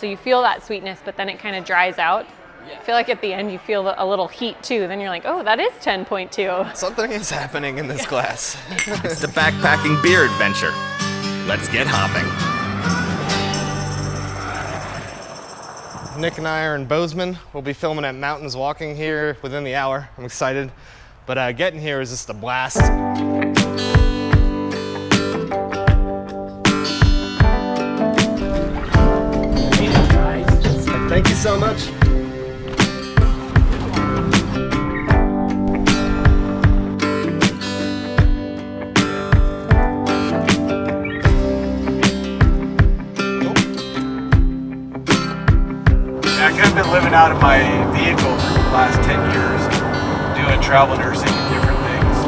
So you feel that sweetness, but then it kind of dries out. I feel like at the end you feel a little heat too. Then you're like, oh, that is 10.2. Something is happening in this glass. It's the backpacking beer adventure. Let's get hopping. Nick and I are in Bozeman. We'll be filming at Mountains Walking here within the hour. I'm excited. But getting here is just a blast. Thank you so much. I've been living out of my vehicle for the last 10 years, doing travel nursing and different things.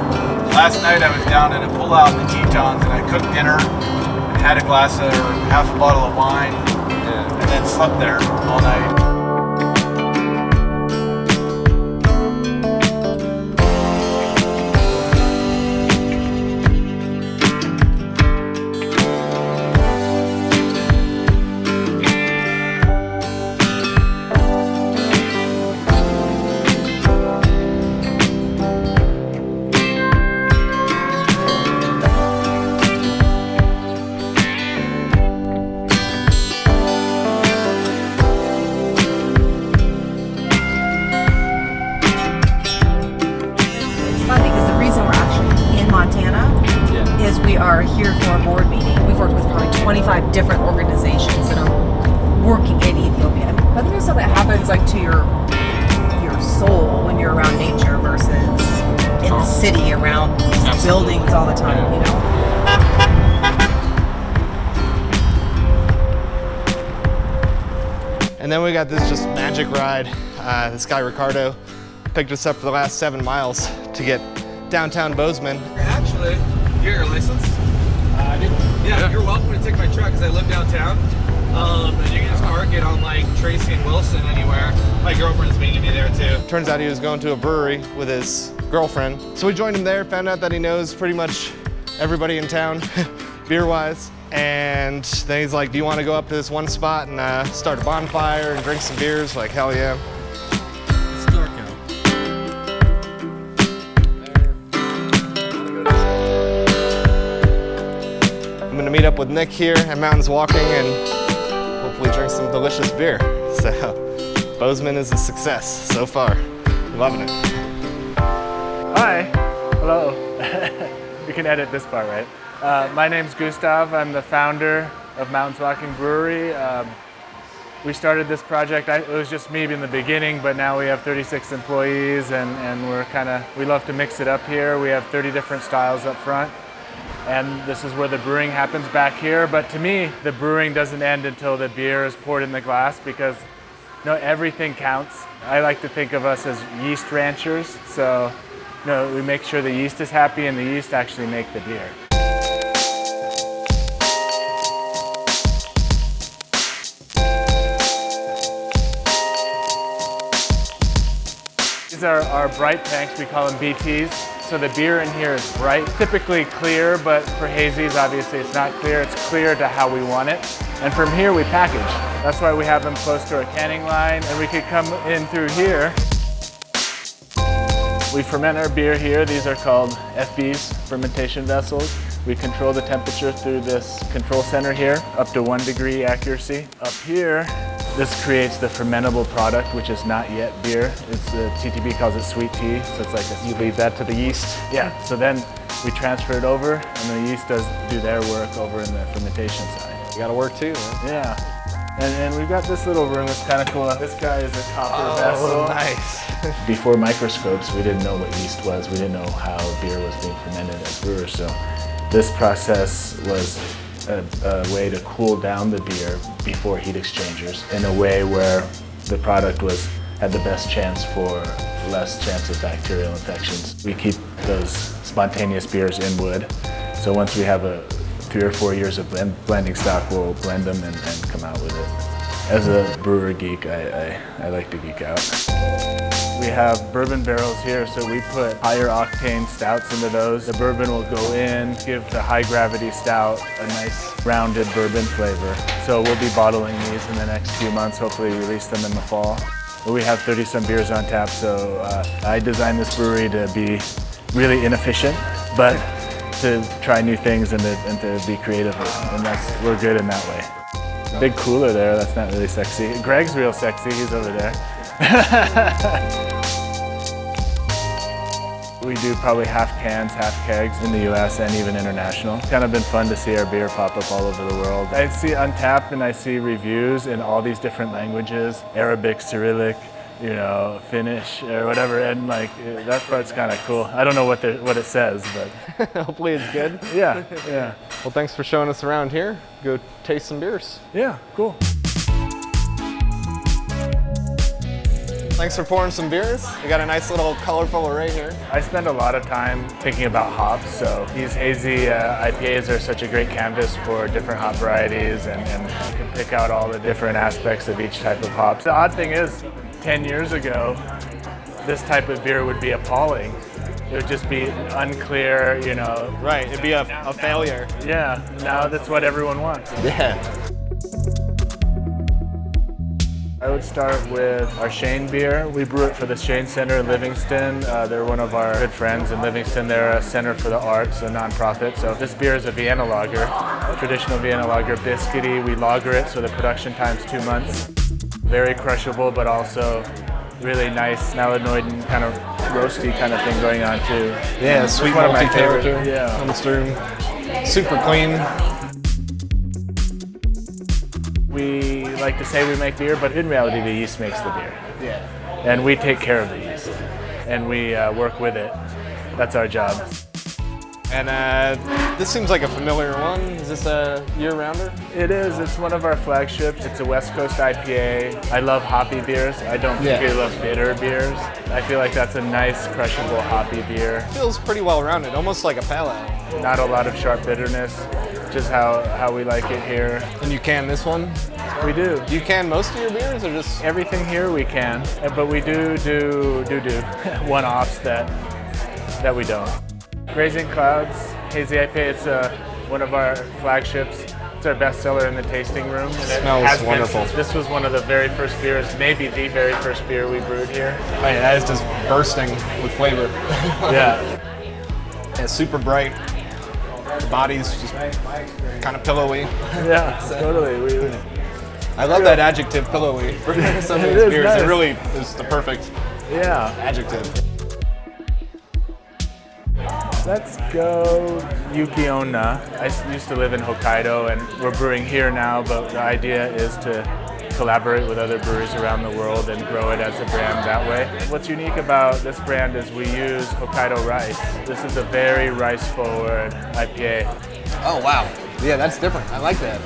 Last night I was down in a pull-out in the Tetons and I cooked dinner and had a glass or half a bottle of wine and then slept there all night. Different organizations that are working in Ethiopia. I think there's something that happens like to your soul when you're around nature versus in the city around buildings all the time, you know. And then we got this just magic ride. This guy Ricardo picked us up for the last 7 miles to get downtown Bozeman. Actually, you got your license? I do. Yeah, you're welcome to take my truck because I live downtown. And you can just park it on like Tracy and Wilson anywhere. My girlfriend's meeting me there too. Turns out he was going to a brewery with his girlfriend. So we joined him there, found out that he knows pretty much everybody in town, beer-wise. And then he's like, do you want to go up to this one spot and start a bonfire and drink some beers? Like, hell yeah. It's dark out. I'm gonna meet up with Nick here at Mountains Walking and hopefully drink some delicious beer. So, Bozeman is a success so far. Loving it. Hi, hello. You can edit this part, right? My name's Gustav. I'm the founder of Mountains Walking Brewery. We started this project, it was just me in the beginning, but now we have 36 employees and we love to mix it up here. We have 30 different styles up front. And this is where the brewing happens back here. But to me, the brewing doesn't end until the beer is poured in the glass because everything counts. I like to think of us as yeast ranchers. So we make sure the yeast is happy and the yeast actually make the beer. These are our bright tanks, we call them BTs. So the beer in here is bright, typically clear, but for hazies, obviously it's not clear. It's clear to how we want it. And from here we package. That's why we have them close to our canning line, and we could come in through here. We ferment our beer here. These are called FVs, fermentation vessels. We control the temperature through this control center here, up to 1 degree accuracy. Up here, this creates the fermentable product, which is not yet beer. It's TTB calls it sweet tea, so it's like you leave that to the yeast. Yeah, so then we transfer it over, and the yeast do their work over in the fermentation side. You gotta work too, man. Yeah. And we've got this little room, it's kind of cool. This guy is a copper vessel. Nice. Before microscopes, we didn't know what yeast was. We didn't know how beer was being fermented as brewers. So this process was a way to cool down the beer before heat exchangers in a way where the product had the best chance for less chance of bacterial infections. We keep those spontaneous beers in wood. So once we have 3 or 4 years of blending stock, we'll blend them and come out with it. As a brewer geek, I like to geek out. We have bourbon barrels here, so we put higher octane stouts into those. The bourbon will go in, give the high gravity stout a nice rounded bourbon flavor. So we'll be bottling these in the next few months, hopefully release them in the fall. We have 30 some beers on tap, so I designed this brewery to be really inefficient, but to try new things and to be creative, and we're good in that way. Big cooler there, that's not really sexy. Greg's real sexy, he's over there. We do probably half cans, half kegs in the US and even international. It's kind of been fun to see our beer pop up all over the world. I see Untapped and I see reviews in all these different languages, Arabic, Cyrillic, you know, Finnish or whatever, and like that part's kind of cool. I don't know what it says, but Hopefully it's good. yeah. Well, thanks for showing us around here. Go taste some beers. Yeah, cool. Thanks for pouring some beers. We got a nice little colorful array here. I spend a lot of time thinking about hops, so these hazy IPAs are such a great canvas for different hop varieties, and you can pick out all the different aspects of each type of hops. The odd thing is, 10 years ago, this type of beer would be appalling. It would just be unclear, you know. Right, it'd be a failure. Yeah, now that's what everyone wants. Yeah. I would start with our Shane beer. We brew it for the Shane Center in Livingston. They're one of our good friends in Livingston. They're a center for the arts, a nonprofit. So this beer is a Vienna lager, traditional Vienna lager, biscuity. We lager it, so the production time's 2 months. Very crushable, but also really nice malanoid and kind of roasty kind of thing going on too. Yeah, sweet one of my multi-character. favorite. Yeah. Comes through. Super clean. We like to say we make beer, but in reality the yeast makes the beer. Yeah. And we take care of the yeast, and we work with it. That's our job. And this seems like a familiar one. Is this a year-rounder? It is. It's one of our flagships. It's a West Coast IPA. I love hoppy beers. I don't particularly love bitter beers. I feel like that's a nice, crushable hoppy beer. Feels pretty well-rounded, almost like a pale ale. Not a lot of sharp bitterness, just how we like it here. And you can this one? We do. Do you can most of your beers, or just Everything here we can, but we do one-offs that we don't. Grazing Clouds, Hazy IPA, it's one of our flagships. It's our bestseller in the tasting room. And it Smells has been wonderful. since this was one of the very first beers, maybe the very first beer we brewed here. oh yeah, that is just bursting with flavor. Yeah. It's super bright. The body's just kind of pillowy. Yeah, totally. I love that adjective, pillowy. For some of It these is beers, nice. it really is the perfect Yeah. adjective. Let's go Yuki-onna. I used to live in Hokkaido, and we're brewing here now, but the idea is to collaborate with other breweries around the world and grow it as a brand that way. What's unique about this brand is we use Hokkaido rice. This is a very rice-forward IPA. Oh wow. Yeah, that's different. I like that.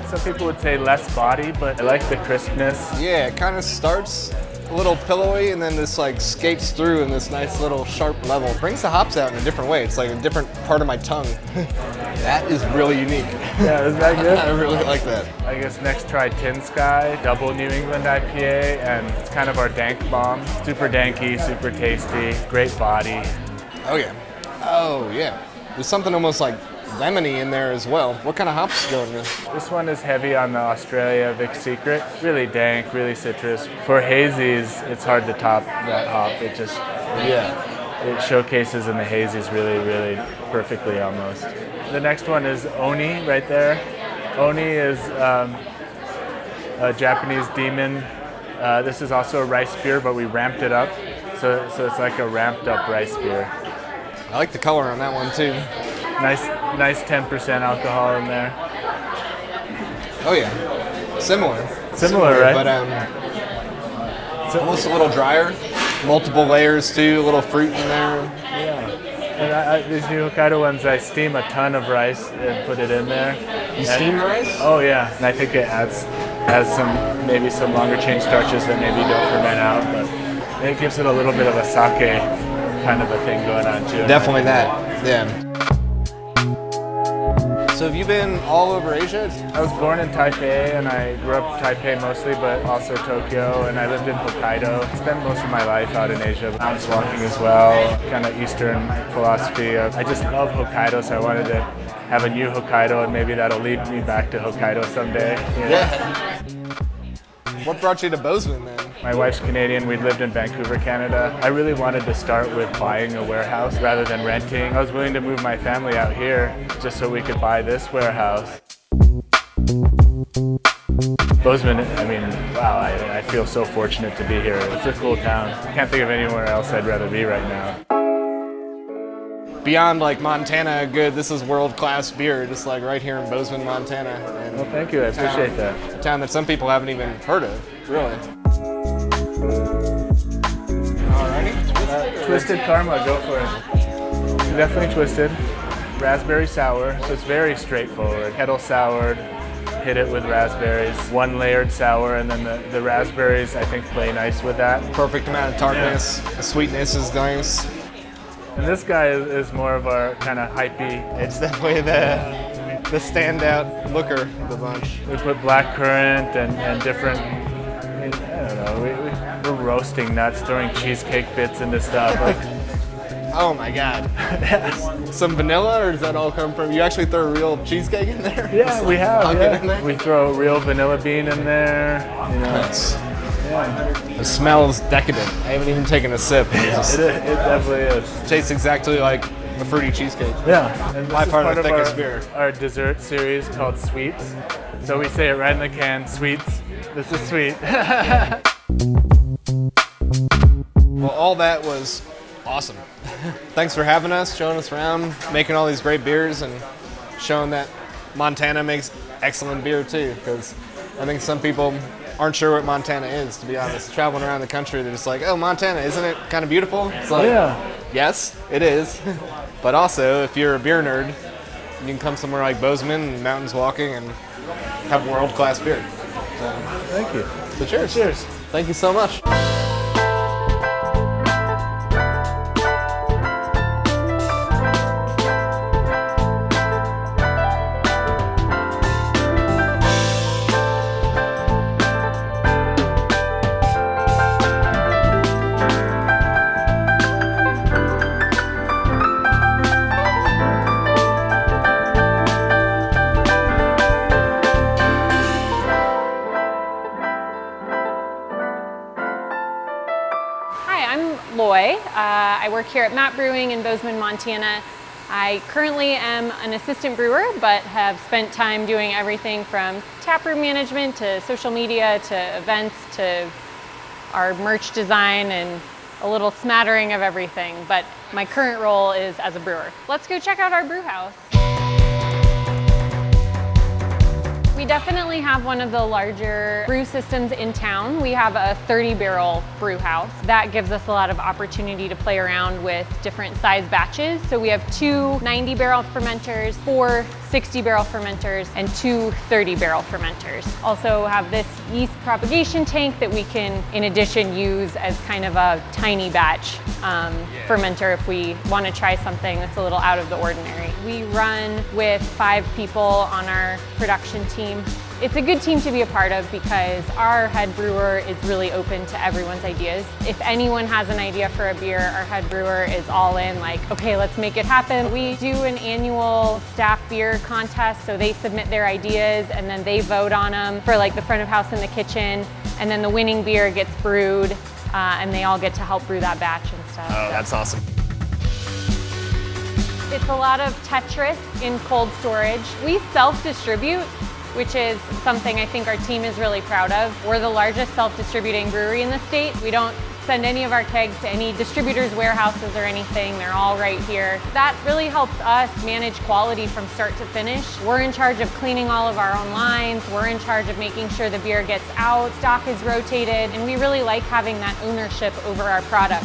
Some people would say less body, but I like the crispness. Yeah, it kind of starts a little pillowy and then this like skates through in this nice little sharp level. Brings the hops out in a different way. It's like a different part of my tongue. That is really unique. Yeah, is that good? I really like that. I guess next try Tin Sky, Double New England IPA, and it's kind of our dank bomb. Super danky, super tasty, great body. Oh yeah. Oh yeah. There's something almost like lemony in there as well. What kind of hops go in this? This one is heavy on the Australia Vic Secret. Really dank, really citrus. For hazies, it's hard to top that hop. It just, it showcases in the hazies really, really perfectly almost. The next one is Oni right there. Oni is a Japanese demon. This is also a rice beer, but we ramped it up. So it's like a ramped up rice beer. I like the color on that one too. Nice 10% alcohol in there. Oh yeah. Similar, right? But almost a little drier. Multiple layers too, a little fruit in there. Yeah. And these new Hokkaido ones, I steam a ton of rice and put it in there. You steam rice? Oh yeah, and I think it adds maybe some longer chain starches that maybe don't ferment out, but it gives it a little bit of a sake kind of a thing going on too. Definitely that, yeah. So have you been all over Asia? I was born in Taipei, and I grew up Taipei mostly, but also Tokyo, and I lived in Hokkaido. Spent most of my life out in Asia, mountains walking as well, kind of Eastern philosophy. I just love Hokkaido, so I wanted to have a new Hokkaido, and maybe that'll lead me back to Hokkaido someday. Yeah. What brought you to Bozeman then? My wife's Canadian. We lived in Vancouver, Canada. I really wanted to start with buying a warehouse rather than renting. I was willing to move my family out here just so we could buy this warehouse. Bozeman, I mean, wow, I feel so fortunate to be here. It's a cool town. I can't think of anywhere else I'd rather be right now. Beyond like Montana good, this is world-class beer, just like right here in Bozeman, Montana. And Well, thank you. I appreciate that. a town that some people haven't even heard of, really. Alrighty. Twisted Karma, go for it. Definitely twisted. Raspberry sour, so it's very straightforward. Kettle soured, hit it with raspberries. One layered sour, and then the raspberries I think play nice with that. Perfect amount of tartness. The sweetness is nice. And this guy is more of our kind of hypey. It's definitely the standout looker of the bunch. We put black currant and different, I don't know, we're roasting nuts, throwing cheesecake bits into stuff. Like, Oh my god. Some vanilla, or does that all come from, you actually throw a real cheesecake in there? yeah, Just we like have. hug it in Yeah. there? We throw real vanilla bean in there. You know. Nice. Yeah. The smell is decadent. I haven't even taken a sip. It just It definitely is. tastes exactly like a fruity cheesecake. Yeah. And this By is far the part of thickest beer. our dessert series called Sweets. So we say it right in the can, Sweets. This is sweet. Well, all that was awesome. Thanks for having us, showing us around, making all these great beers, and showing that Montana makes excellent beer too, because I think some people aren't sure what Montana is, to be honest. Traveling around the country, they're just like, oh, Montana, isn't it kind of beautiful? It's like, Yeah. yes, it is. But also, if you're a beer nerd, you can come somewhere like Bozeman and mountains walking and have world-class beer. Thank you. So cheers. Cheers. Thank you so much. Loy. I work here at MAP Brewing in Bozeman, Montana. I currently am an assistant brewer, but have spent time doing everything from taproom management to social media to events to our merch design and a little smattering of everything. But my current role is as a brewer. Let's go check out our brew house. We definitely have one of the larger brew systems in town. We have a 30-barrel brew house. That gives us a lot of opportunity to play around with different size batches. So we have 2 90-barrel fermenters, 4 60-barrel fermenters, and 2 30-barrel fermenters. Also have this yeast propagation tank that we can, in addition, use as kind of a tiny batch fermenter if we want to try something that's a little out of the ordinary. We run with 5 people on our production team. It's a good team to be a part of because our head brewer is really open to everyone's ideas. If anyone has an idea for a beer, our head brewer is all in, like, okay, let's make it happen. We do an annual staff beer contest, so they submit their ideas and then they vote on them for like the front of house and the kitchen, and then the winning beer gets brewed and they all get to help brew that batch and stuff. Oh, that's awesome. It's a lot of Tetris in cold storage. We self-distribute, which is something I think our team is really proud of. We're the largest self-distributing brewery in the state. We don't send any of our kegs to any distributors' warehouses or anything. They're all right here. That really helps us manage quality from start to finish. We're in charge of cleaning all of our own lines. We're in charge of making sure the beer gets out, stock is rotated, and we really like having that ownership over our product.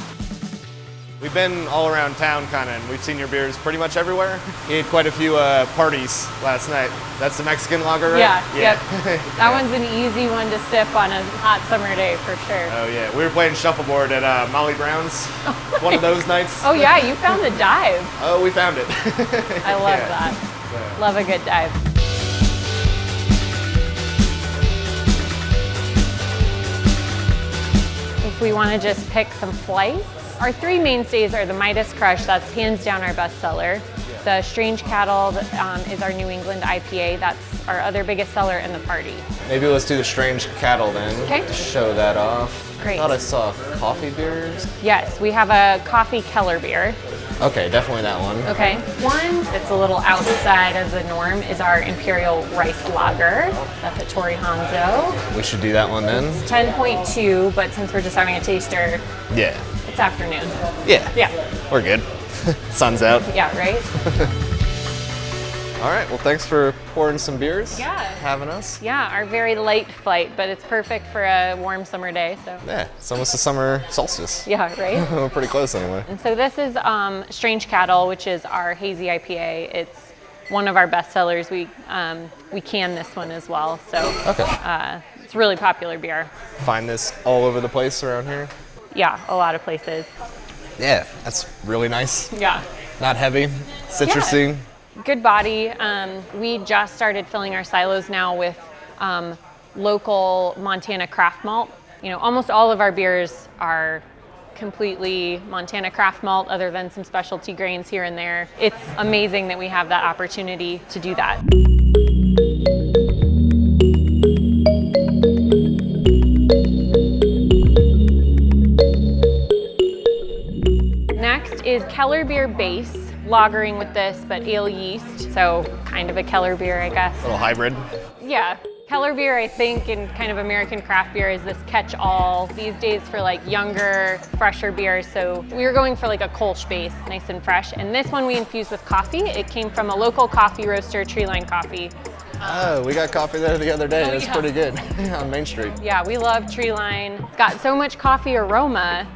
We've been all around town kind of, and we've seen your beers pretty much everywhere. We had quite a few parties last night. That's the Mexican lager, right? Yeah, yep. That one's an easy one to sip on a hot summer day for sure. Oh yeah, we were playing shuffleboard at Molly Brown's. One of those nights. Oh yeah, you found the dive. Oh, we found it. I love that. Love a good dive. If we want to just pick some flights, our three mainstays are the Midas Crush, that's hands down our best seller. The Strange Cattle is our New England IPA, that's our other biggest seller in the party. Maybe let's do the Strange Cattle then. Okay. To show that off. Great. I thought I saw coffee beers. Yes, we have a coffee Kellerbier. Okay, definitely that one. Okay. One that's a little outside of the norm is our Imperial Rice Lager, the Hattori Hanzo. We should do that one then. It's 10.2, but since we're just having a taster, Yeah. it's afternoon. Yeah. Yeah. We're good. Sun's out. Yeah, right? All right, well, thanks for pouring some beers. Yeah. Having us. Yeah, our very light flight, but it's perfect for a warm summer day, so. Yeah, it's almost a summer solstice. Yeah, right? We're pretty close anyway. And so this is Strange Cattle, which is our Hazy IPA. It's one of our best sellers. We can this one as well, so Okay. it's a really popular beer. Find this all over the place around here. Yeah, a lot of places. Yeah, that's really nice. Yeah. Not heavy, citrusy. Good body. We just started filling our silos now with local Montana craft malt. You know, almost all of our beers are completely Montana craft malt other than some specialty grains here and there. It's amazing that we have that opportunity to do that. Next is Kellerbier base, lagering with this, but ale yeast, so kind of a Kellerbier, I guess. Little hybrid. Yeah. Kellerbier, I think, in kind of American craft beer is this catch-all these days for like younger, fresher beers. So we were going for like a Kolsch base, nice and fresh. And this one we infused with coffee. It came from a local coffee roaster, Treeline Coffee. Oh, we got coffee there the other day. It was pretty good on Main Street. Yeah, we love Treeline. It's got so much coffee aroma,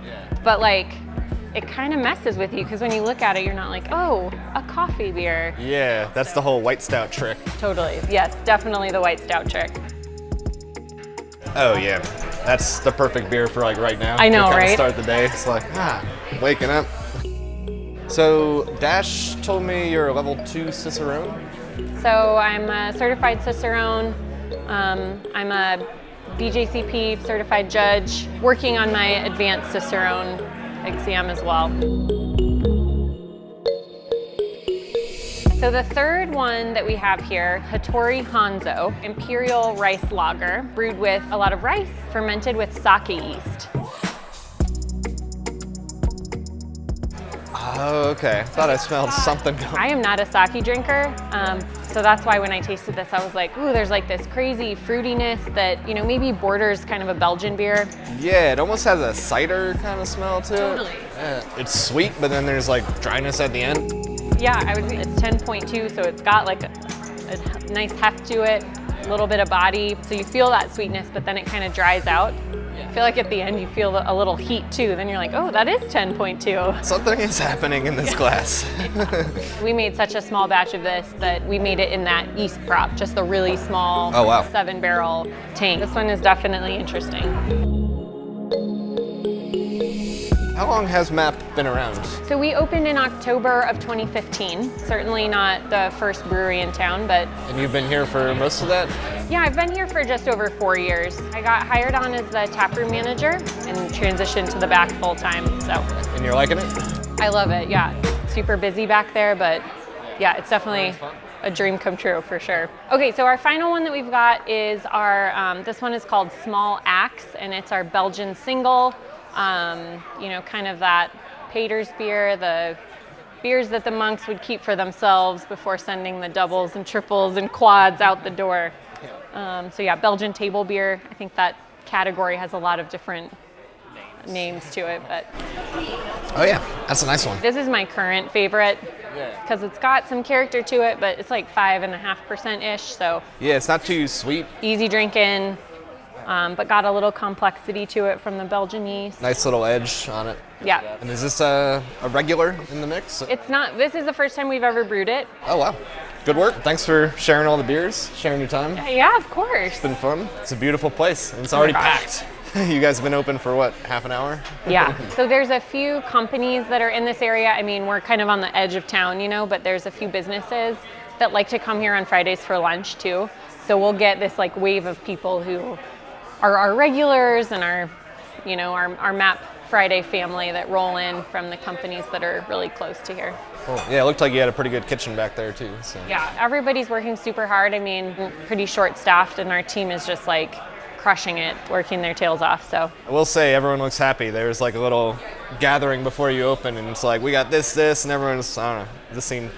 but like, it kind of messes with you because when you look at it, you're not like, oh, a coffee beer. Yeah, that's the whole white stout trick. Totally. Yes, definitely the white stout trick. Oh yeah, that's the perfect beer for like right now. I know, to kinda right? Start the day. It's like, waking up. So Dash told me you're a level 2 Cicerone. So I'm a certified Cicerone. I'm a BJCP certified judge, working on my advanced Cicerone exam as well. So the third one that we have here, Hattori Hanzo, Imperial Rice Lager, brewed with a lot of rice, fermented with sake yeast. Oh, okay. I thought I smelled something going. I am not a sake drinker, so that's why when I tasted this, I was like, ooh, there's like this crazy fruitiness that, you know, maybe borders kind of a Belgian beer. Yeah, it almost has a cider kind of smell to it. Totally. Yeah. It's sweet, but then there's like dryness at the end. Yeah, it's 10.2, so it's got like a nice heft to it, a little bit of body. So you feel that sweetness, but then it kind of dries out. I feel like at the end you feel a little heat too. Then you're like, oh, that is 10.2. Something is happening in this glass. We made such a small batch of this that we made it in that yeast prop, just the really small 7-barrel tank. This one is definitely interesting. How long has MAP been around? So we opened in October of 2015. Certainly not the first brewery in town, but... And you've been here for most of that? Yeah, I've been here for just over 4 years. I got hired on as the taproom manager and transitioned to the back full time, so. And you're liking it? I love it, yeah. Super busy back there, but yeah, it's definitely a dream come true for sure. Okay, so our final one that we've got is our, this one is called Small Axe, and it's our Belgian single. You know, kind of that Pater's beer, the beers that the monks would keep for themselves before sending the doubles and triples and quads out the door. So yeah, Belgian table beer. I think that category has a lot of different names to it, but. Oh yeah, that's a nice one. This is my current favorite because it's got some character to it, but it's like 5.5%-ish, so. Yeah, it's not too sweet. Easy drinking. But got a little complexity to it from the Belgian yeast. Nice little edge on it. Yeah. And is this a regular in the mix? It's not, this is the first time we've ever brewed it. Oh wow, good work. Thanks for sharing all the beers, sharing your time. Yeah, of course. It's been fun. It's a beautiful place, and it's already packed. You guys have been open for what, half an hour? Yeah, so there's a few companies that are in this area. I mean, we're kind of on the edge of town, you know, but there's a few businesses. that like to come here on Fridays for lunch too. So we'll get this like wave of people who are our regulars and our MAP Friday family that roll in from the companies that are really close to here. Cool. Yeah, it looked like you had a pretty good kitchen back there too. So. Yeah, everybody's working super hard. I mean, we're pretty short-staffed, and our team is just like crushing it, working their tails off. So I will say everyone looks happy. There's like a little gathering before you open, and it's like we got this, and everyone's, I don't know, just seem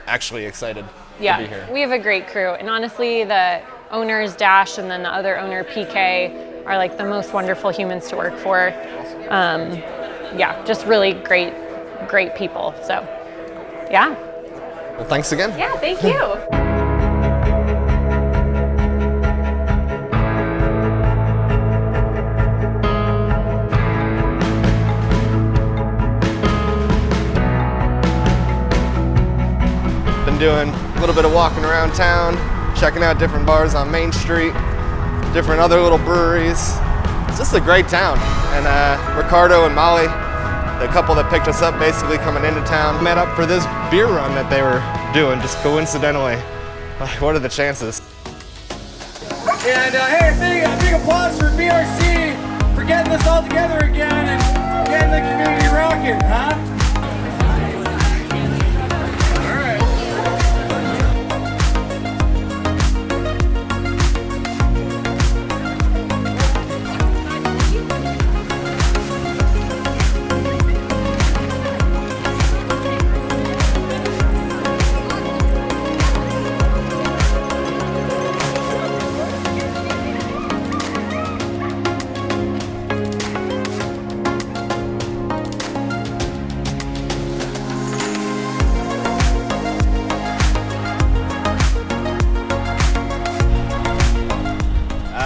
actually excited to be here. We have a great crew, and honestly, the owners Dash and then the other owner PK are like the most wonderful humans to work for. Yeah, just really great people. So, yeah. Well, thanks again. Yeah, thank you. Been doing a little bit of walking around town, checking out different bars on Main Street, different other little breweries. It's just a great town. And Ricardo and Molly, the couple that picked us up basically coming into town, met up for this beer run that they were doing just coincidentally. Like, what are the chances? And hey, a big applause for BRC for getting this all together again and getting the community rocking, huh?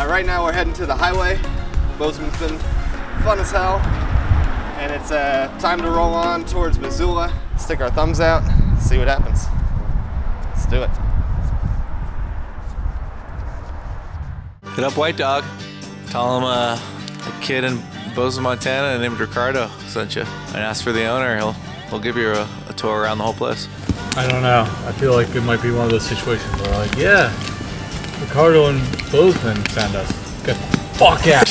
Right now we're heading to the highway. Bozeman's been fun as hell. And it's time to roll on towards Missoula, stick our thumbs out, see what happens. Let's do it. Hit up White Dog. Tell him a kid in Bozeman, Montana named Ricardo sent you. And ask for the owner. He'll give you a tour around the whole place. I don't know. I feel like it might be one of those situations where like, yeah, Ricardo and Bozeman sent us. Get the fuck out.